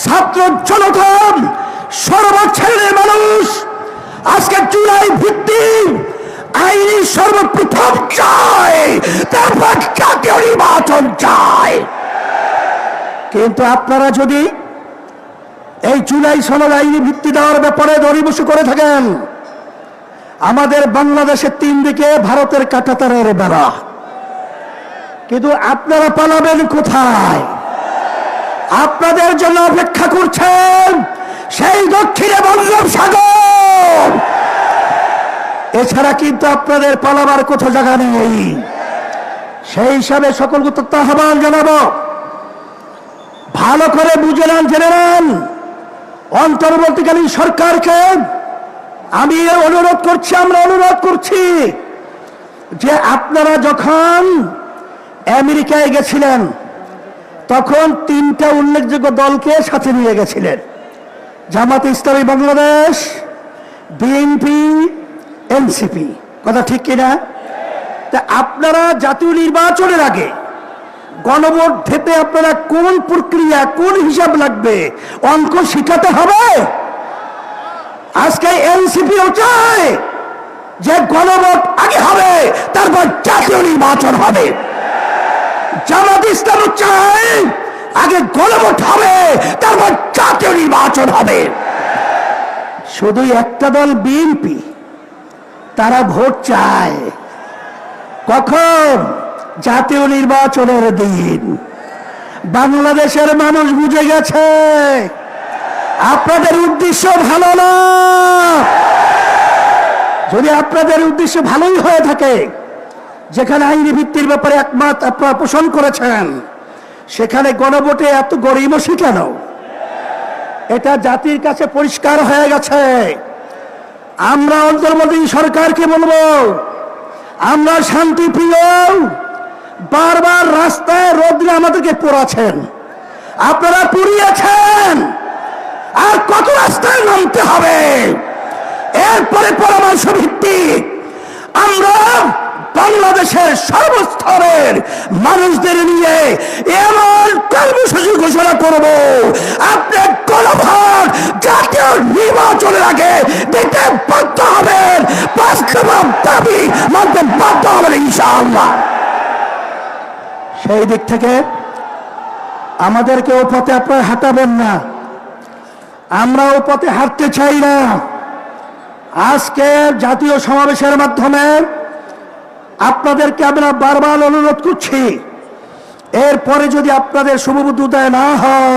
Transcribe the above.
ছাত্র জনতা সর্বশ্রেণীর মানুষ আজকে জুলাই ভিত্তিক আইনি সর্বপ্রথম চায়, তারপর জাতীয় নির্বাচন চায়। কিন্তু আপনারা যদি এই জুলাই সনদ আইনি ভিত্তি দেওয়ার ব্যাপারে দরিবসু করে থাকেন, আমাদের বাংলাদেশের 3 দিকে ভারতের কাঁটাতারের বেড়া, কিন্তু আপনারা পালাবেন কোথায়? আপনাদের জন্য অপেক্ষা করছেন সেই দক্ষিণে বঙ্গোপসাগর। এছাড়া কিন্তু আপনাদের পালাবার কোথাও জায়গা নেই। সেই হিসাবে সকলকে আহ্বান জানাবো, ভালো করে বুঝে নেন, জেনে নেন। অন্তর্বর্তীকালীন সরকারকে আমি অনুরোধ করছি, আমরা অনুরোধ করছি যে আপনারা যখন আমেরিকায় গেছিলেন তখন 3টা উল্লেখযোগ্য দলকে সাথে নিয়ে গেছিলেন, জামাতে ইসলামী বাংলাদেশ, বিএনপি, এনসিপি। কথা ঠিক কিনা? তা আপনারা জাতীয় নির্বাচনের আগে গণভোট দিতে আপনারা কোন প্রক্রিয়া, কোন হিসাব লাগবে, অঙ্ক শিখাতে হবে। আজকে এনসিপিও চায় যে গণভোট আগে হবে, তারপর জাতীয় নির্বাচন হবে। জামাত ইসলামও চায় আগে গণভোট হবে, তারপর জাতীয় নির্বাচন হবে। শুধু একটা দল বিএনপি, তারা ভোট চায় কখন? জাতীয় নির্বাচনের দিন। বাংলাদেশের মানুষ বুঝে গেছে আপনাদের উদ্দেশ্য ভালো না। যদি আপনাদের উদ্দেশ্য ভালোই হয়ে থাকে, যেখানে আইনি ভিত্তির ব্যাপারে একমত আপনারা পোষণ করেছেন, সেখানে গণভোটে এত গড়িমসি কেন? এটা জাতির কাছে পরিষ্কার হয়ে গেছে। আমরা অন্তর্বর্তী সরকারকে বলবো, আমরা শান্তিপ্রিয়, বারবার রাস্তায় রোদ্রে আমাদেরকে পোড়াচ্ছেন, আপনারা পুড়িয়েছেন, আর কত রাস্তায় নামতে হবে? এরপরে পরামর্শ ভিত্তিক আমরা বাংলাদেশের সর্বস্তরের মানুষদের নিয়ে এমন কর্মসূচি ঘোষণা করব, আপনার গণভোট জাতীয় নির্বাচনের আগে দিতে বাধ্য হবেন, বাস্তব দাবি মানতে বাধ্য হবেন ইনশাআল্লাহ। সেই দিক থেকে আমাদেরকে ও পথে আপনারা হাঁটাবেন না, আমরা ও পথে হাঁটতে চাই না। আজকে জাতীয় সমাবেশের মাধ্যমে আপনাদেরকে আমরা বারবার অনুরোধ করছি, এরপরে যদি আপনাদের শুভবুদ্ধি উদয় না হয়,